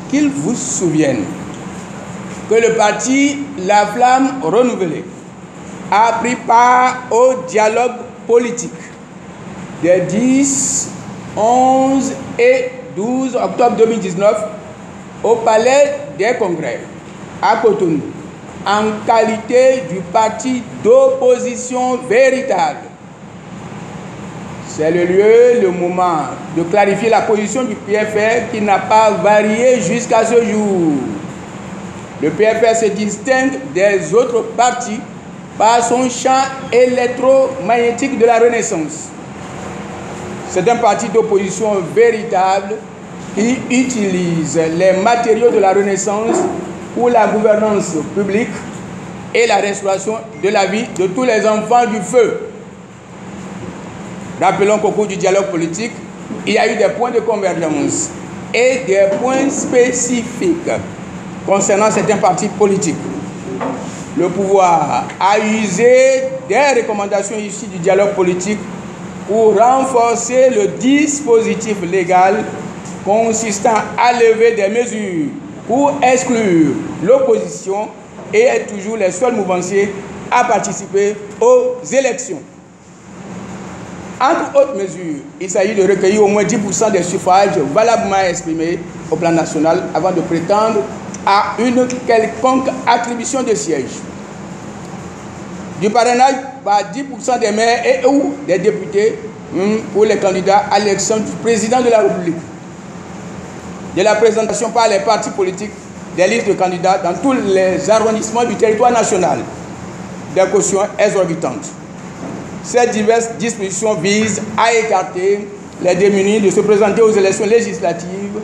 qu'il vous souvienne que le parti La Flamme Renouvelée a pris part au dialogue politique des 10, 11 et 12 octobre 2019 au Palais des Congrès à Cotonou en qualité du parti d'opposition véritable. C'est le lieu, le moment de clarifier la position du PFR qui n'a pas varié jusqu'à ce jour. Le PFR se distingue des autres partis par son champ électromagnétique de la Renaissance. C'est un parti d'opposition véritable qui utilise les matériaux de la Renaissance pour la gouvernance publique et la restauration de la vie de tous les enfants du feu. Rappelons qu'au cours du dialogue politique, il y a eu des points de convergence et des points spécifiques concernant certains partis politiques. Le pouvoir a usé des recommandations issues du dialogue politique pour renforcer le dispositif légal consistant à lever des mesures pour exclure l'opposition et être toujours les seuls mouvanciers à participer aux élections. Entre autres mesures, il s'agit de recueillir au moins 10% des suffrages valablement exprimés au plan national avant de prétendre à une quelconque attribution de sièges. Du parrainage par 10% des maires et ou des députés pour les candidats à l'élection du président de la République. De la présentation par les partis politiques des listes de candidats dans tous les arrondissements du territoire national. Des cautions exorbitantes. Ces diverses dispositions visent à écarter les démunis de se présenter aux élections législatives,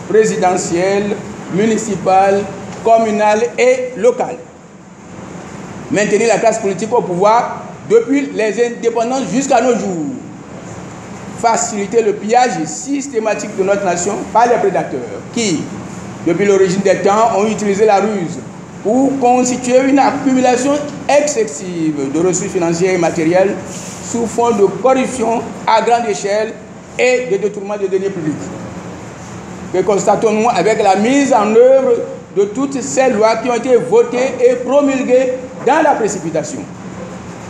présidentielles, municipales, communales et locales. Maintenir la classe politique au pouvoir depuis les indépendances jusqu'à nos jours. Faciliter le pillage systématique de notre nation par les prédateurs qui, depuis l'origine des temps, ont utilisé la ruse pour constituer une accumulation excessive de ressources financières et matérielles sous fond de corruption à grande échelle et de détournement de deniers publics. Que constatons-nous avec la mise en œuvre de toutes ces lois qui ont été votées et promulguées dans la précipitation.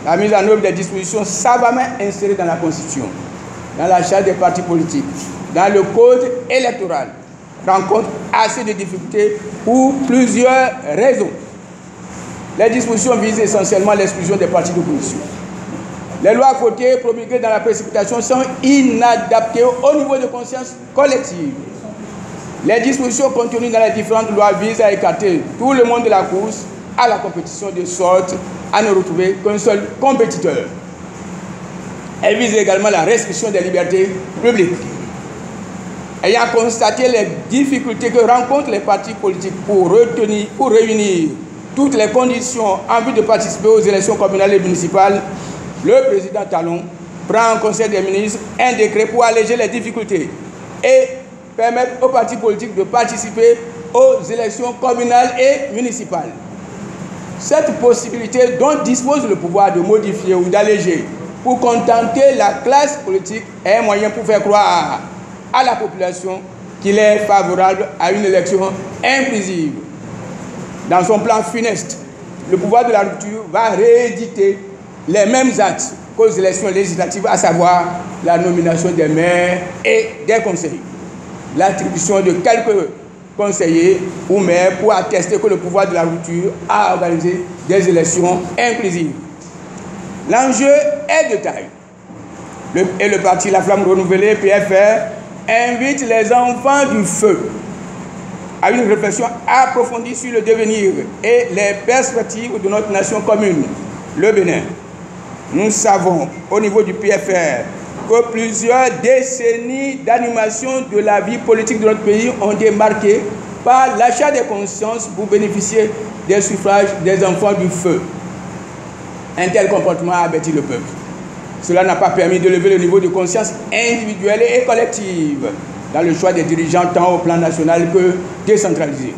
La mise en œuvre des dispositions savamment insérées dans la Constitution, dans la charte des partis politiques, dans le code électoral, rencontre assez de difficultés pour plusieurs raisons. Les dispositions visent essentiellement l'exclusion des partis d'opposition. Les lois votées et promulguées dans la précipitation sont inadaptées au niveau de conscience collective. Les dispositions contenues dans les différentes lois visent à écarter tout le monde de la course à la compétition de sorte à ne retrouver qu'un seul compétiteur. Elles visent également la restriction des libertés publiques. Ayant constaté les difficultés que rencontrent les partis politiques pour réunir toutes les conditions en vue de participer aux élections communales et municipales, le président Talon prend en conseil des ministres un décret pour alléger les difficultés et permettre aux partis politiques de participer aux élections communales et municipales. Cette possibilité dont dispose le pouvoir de modifier ou d'alléger pour contenter la classe politique est un moyen pour faire croire à la population qu'il est favorable à une élection inclusive. Dans son plan funeste, le pouvoir de la rupture va rééditer les mêmes actes qu'aux élections législatives, à savoir la nomination des maires et des conseillers. L'attribution de quelques conseillers ou maires pour attester que le pouvoir de la rupture a organisé des élections inclusives. L'enjeu est de taille. Le parti La Flamme Renouvelée, PFR, invite les enfants du feu à une réflexion approfondie sur le devenir et les perspectives de notre nation commune, le Bénin. Nous savons au niveau du PFR que plusieurs décennies d'animation de la vie politique de notre pays ont été marquées par l'achat des consciences pour bénéficier des suffrages des enfants du feu. Un tel comportement a abattu le peuple. Cela n'a pas permis de lever le niveau de conscience individuelle et collective dans le choix des dirigeants tant au plan national que décentralisé.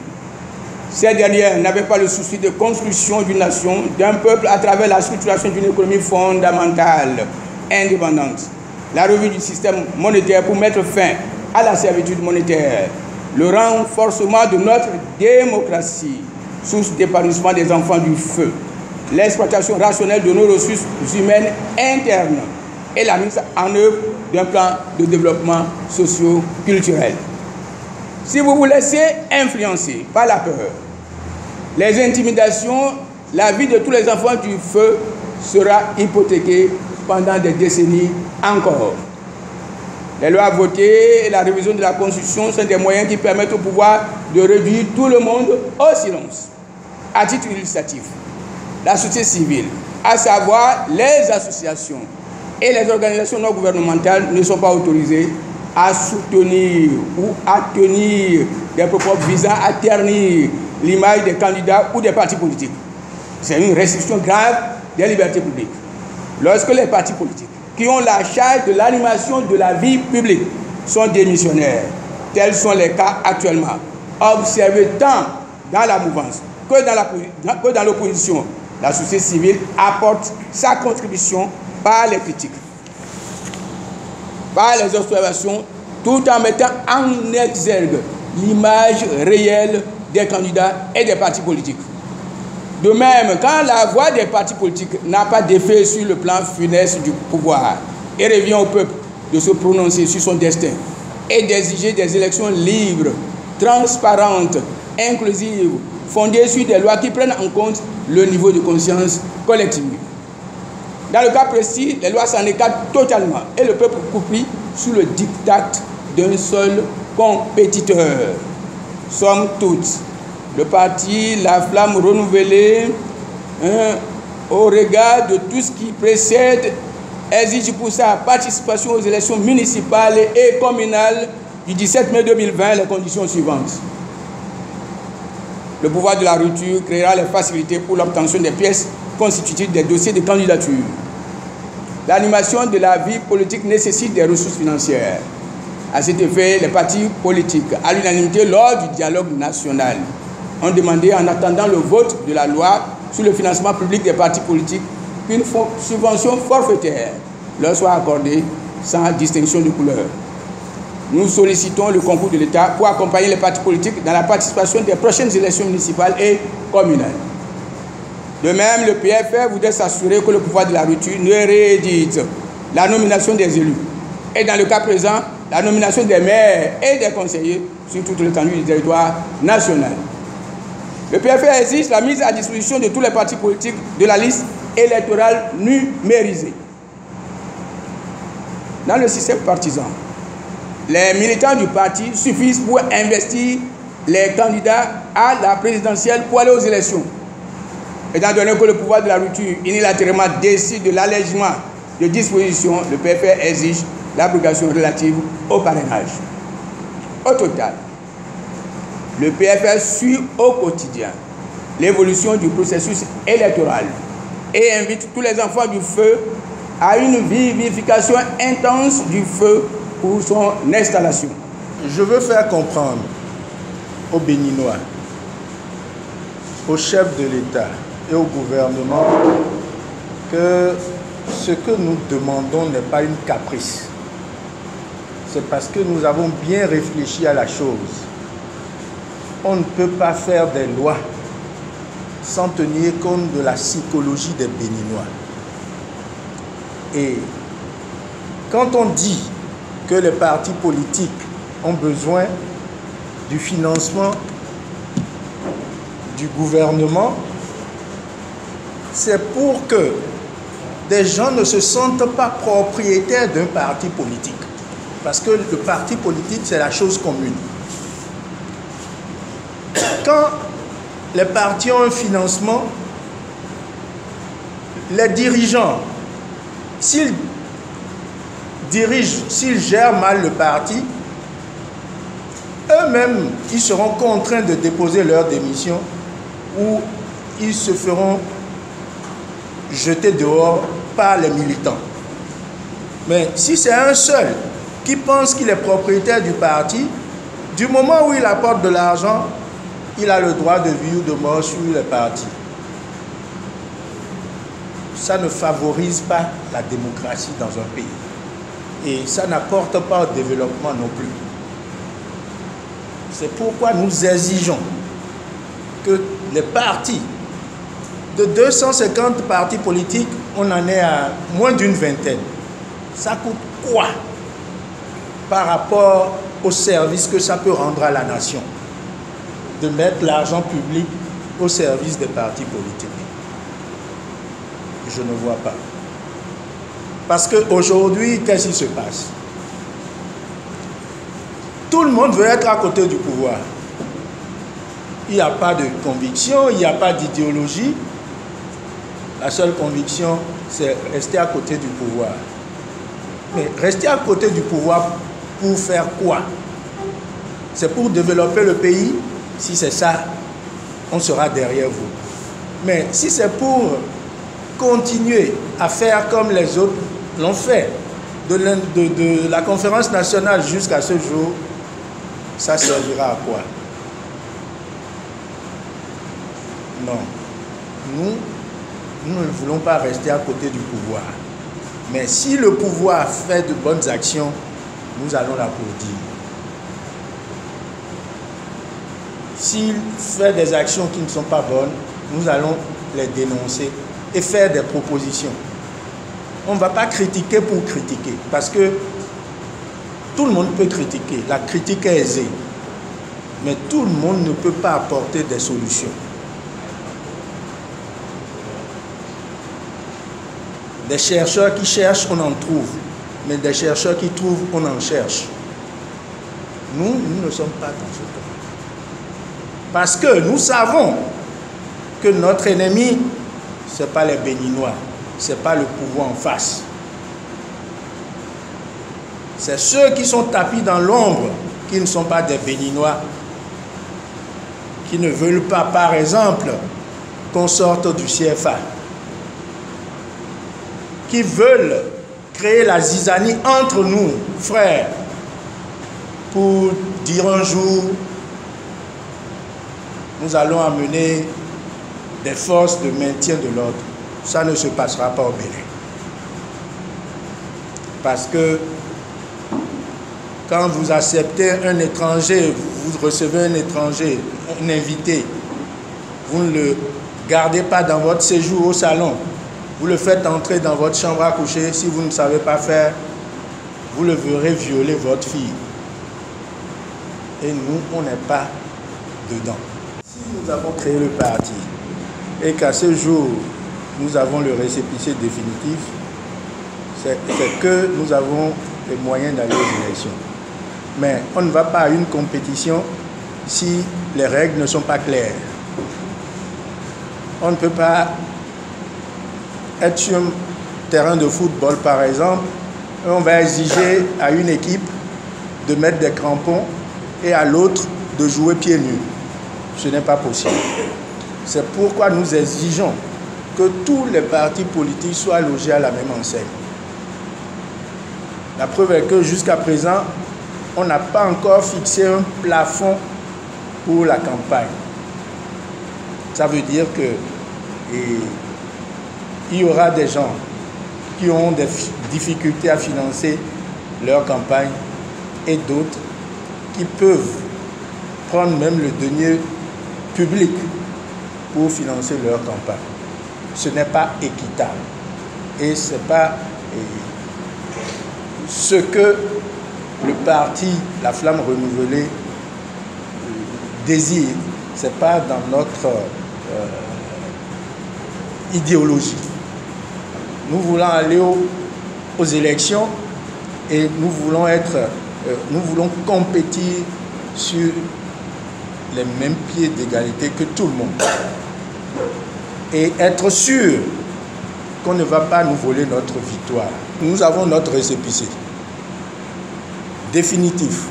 Ces dernières n'avaient pas le souci de construction d'une nation, d'un peuple à travers la structuration d'une économie fondamentale, indépendante. La revue du système monétaire pour mettre fin à la servitude monétaire, le renforcement de notre démocratie, source d'épanouissement des enfants du feu, l'exploitation rationnelle de nos ressources humaines internes et la mise en œuvre d'un plan de développement socio-culturel. Si vous vous laissez influencer par la peur, les intimidations, la vie de tous les enfants du feu sera hypothéquée pendant des décennies encore. Les lois votées et la révision de la Constitution sont des moyens qui permettent au pouvoir de réduire tout le monde au silence. À titre illustratif, la société civile, à savoir les associations et les organisations non gouvernementales, ne sont pas autorisées à soutenir ou à tenir des propos visant à ternir l'image des candidats ou des partis politiques. C'est une restriction grave des libertés publiques. Lorsque les partis politiques qui ont la charge de l'animation de la vie publique sont démissionnaires, tels sont les cas actuellement, observés tant dans la mouvance que dans l'opposition, la société civile apporte sa contribution par les critiques, par les observations, tout en mettant en exergue l'image réelle des candidats et des partis politiques. De même, quand la voix des partis politiques n'a pas d'effet sur le plan funeste du pouvoir et revient au peuple de se prononcer sur son destin et d'exiger des élections libres, transparentes, inclusives, fondées sur des lois qui prennent en compte le niveau de conscience collective. Dans le cas précis, les lois s'en écartent totalement et le peuple couplit sous le diktat d'un seul compétiteur. Somme toute, le parti La Flamme renouvelée, au regard de tout ce qui précède, exige pour sa participation aux élections municipales et communales du 17 mai 2020 les conditions suivantes. Le pouvoir de la rupture créera les facilités pour l'obtention des pièces constitutives des dossiers de candidature. L'animation de la vie politique nécessite des ressources financières. À cet effet, les partis politiques, à l'unanimité lors du dialogue national, ont demandé, en attendant le vote de la loi sur le financement public des partis politiques, qu'une subvention forfaitaire leur soit accordée sans distinction de couleur. Nous sollicitons le concours de l'État pour accompagner les partis politiques dans la participation des prochaines élections municipales et communales. De même, le PFR voudrait s'assurer que le pouvoir de la rupture ne réédite la nomination des élus et, dans le cas présent, la nomination des maires et des conseillers sur toute l'étendue du territoire national. Le PFR exige la mise à disposition de tous les partis politiques de la liste électorale numérisée. Dans le système partisan, les militants du parti suffisent pour investir les candidats à la présidentielle pour aller aux élections. Étant donné que le pouvoir de la rupture unilatéralement décide de l'allègement de dispositions, le PFR exige l'abrogation relative au parrainage. Au total, le PFR suit au quotidien l'évolution du processus électoral et invite tous les enfants du feu à une vivification intense du feu pour son installation. Je veux faire comprendre aux Béninois, aux chefs de l'État et au gouvernement que ce que nous demandons n'est pas une caprice. C'est parce que nous avons bien réfléchi à la chose. On ne peut pas faire des lois sans tenir compte de la psychologie des Béninois. Et quand on dit que les partis politiques ont besoin du financement du gouvernement, c'est pour que des gens ne se sentent pas propriétaires d'un parti politique. Parce que le parti politique, c'est la chose commune. Quand les partis ont un financement, les dirigeants, s'ils gèrent mal le parti, eux-mêmes, ils seront contraints de déposer leur démission ou ils se feront jeter dehors par les militants. Mais si c'est un seul qui pense qu'il est propriétaire du parti, du moment où il apporte de l'argent, il a le droit de vie ou de mort sur les partis. Ça ne favorise pas la démocratie dans un pays. Et ça n'apporte pas au développement non plus. C'est pourquoi nous exigeons que les partis, de 250 partis politiques, on en est à moins d'une vingtaine. Ça coûte quoi par rapport au service que ça peut rendre à la nation de mettre l'argent public au service des partis politiques? Je ne vois pas. Parce qu'aujourd'hui, qu'est-ce qui se passe? Tout le monde veut être à côté du pouvoir. Il n'y a pas de conviction, il n'y a pas d'idéologie. La seule conviction, c'est rester à côté du pouvoir. Mais rester à côté du pouvoir pour faire quoi? C'est pour développer le pays? Si c'est ça, on sera derrière vous. Mais si c'est pour continuer à faire comme les autres l'ont fait, de la conférence nationale jusqu'à ce jour, ça servira à quoi? Non. Nous ne voulons pas rester à côté du pouvoir. Mais si le pouvoir fait de bonnes actions, nous allons l'applaudir. S'il fait des actions qui ne sont pas bonnes, nous allons les dénoncer et faire des propositions. On ne va pas critiquer pour critiquer, parce que tout le monde peut critiquer. La critique est aisée. Mais tout le monde ne peut pas apporter des solutions. Des chercheurs qui cherchent, on en trouve. Mais des chercheurs qui trouvent, on en cherche. Nous ne sommes pas dans ce cas. Parce que nous savons que notre ennemi, ce n'est pas les Béninois, ce n'est pas le pouvoir en face. C'est ceux qui sont tapis dans l'ombre, qui ne sont pas des Béninois, qui ne veulent pas, par exemple, qu'on sorte du CFA, qui veulent créer la zizanie entre nous, frères, pour dire un jour, nous allons amener des forces de maintien de l'ordre. Ça ne se passera pas au Bénin. Parce que quand vous acceptez un étranger, vous recevez un étranger, un invité, vous ne le gardez pas dans votre séjour au salon, vous le faites entrer dans votre chambre à coucher. Si vous ne savez pas faire, vous le verrez violer votre fille. Et nous, on n'est pas dedans. Si nous avons créé le parti et qu'à ce jour, nous avons le récépissé définitif, c'est que nous avons les moyens d'aller aux élections. Mais on ne va pas à une compétition si les règles ne sont pas claires. On ne peut pas être sur un terrain de football, par exemple, et on va exiger à une équipe de mettre des crampons et à l'autre de jouer pieds nus. Ce n'est pas possible. C'est pourquoi nous exigeons que tous les partis politiques soient logés à la même enseigne. La preuve est que jusqu'à présent, on n'a pas encore fixé un plafond pour la campagne. Ça veut dire que il y aura des gens qui ont des difficultés à financer leur campagne et d'autres qui peuvent prendre même le denier public pour financer leur campagne. Ce n'est pas équitable et ce n'est pas ce que le parti La Flamme Renouvelée désire. Ce n'est pas dans notre idéologie. Nous voulons aller aux élections et nous voulons compétir sur les mêmes pieds d'égalité que tout le monde. Et être sûr qu'on ne va pas nous voler notre victoire. Nous avons notre récépissé définitif.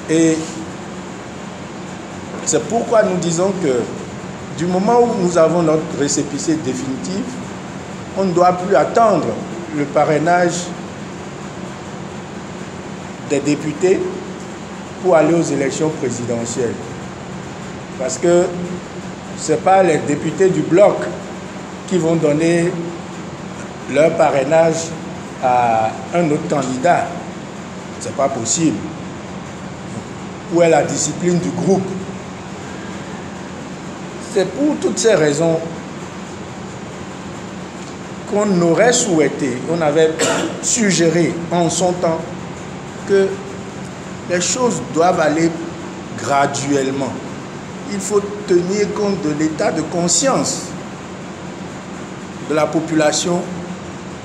Et c'est pourquoi nous disons que du moment où nous avons notre récépissé définitif, on ne doit plus attendre le parrainage des députés pour aller aux élections présidentielles. Parce que ce n'est pas les députés du bloc qui vont donner leur parrainage à un autre candidat. Ce n'est pas possible. Où est la discipline du groupe? C'est pour toutes ces raisons qu'on aurait souhaité, on avait suggéré en son temps que les choses doivent aller graduellement. Il faut tenir compte de l'état de conscience de la population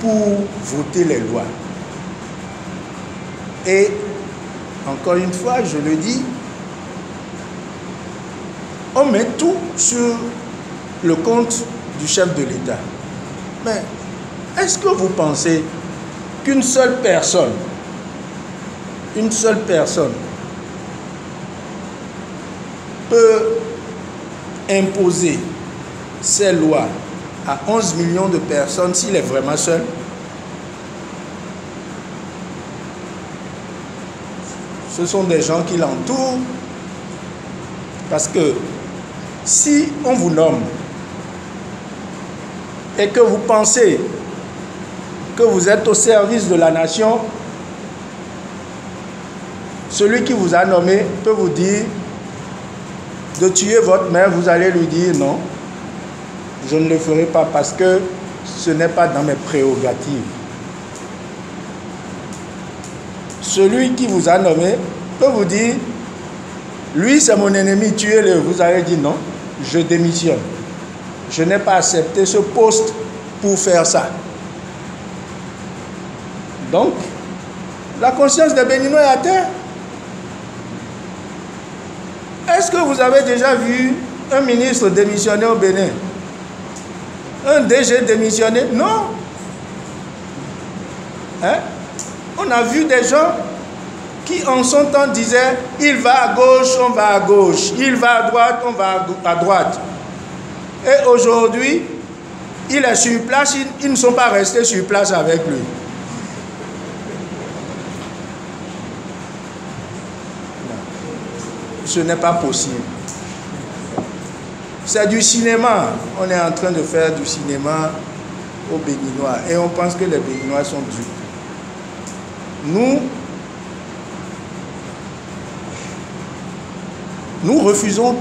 pour voter les lois. Et encore une fois, je le dis, on met tout sur le compte du chef de l'État. Mais est-ce que vous pensez qu'une seule personne peut imposer ces lois à 11 millions de personnes s'il est vraiment seul? Ce sont des gens qui l'entourent. Parce que si on vous nomme et que vous pensez que vous êtes au service de la nation, celui qui vous a nommé peut vous dire de tuer votre mère, vous allez lui dire non, je ne le ferai pas parce que ce n'est pas dans mes prérogatives. Celui qui vous a nommé peut vous dire, lui c'est mon ennemi, tuez-le. Vous allez dire non, je démissionne. Je n'ai pas accepté ce poste pour faire ça. Donc, la conscience des Béninois est à terre. Est-ce que vous avez déjà vu un ministre démissionner au Bénin? Un DG démissionner? Non. Hein? On a vu des gens qui en son temps disaient, il va à gauche, on va à gauche. Il va à droite, on va à droite. Et aujourd'hui, il est sur place, ils ne sont pas restés sur place avec lui. Ce n'est pas possible. C'est du cinéma. On est en train de faire du cinéma aux Béninois. Et on pense que les Béninois sont dupes. Nous refusons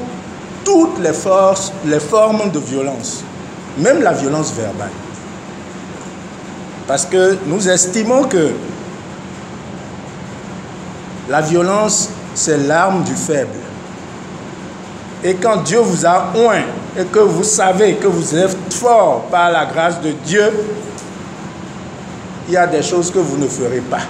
toutes les formes de violence, même la violence verbale. Parce que nous estimons que la violence, c'est l'arme du faible. Et quand Dieu vous a oint et que vous savez que vous êtes fort par la grâce de Dieu, il y a des choses que vous ne ferez pas.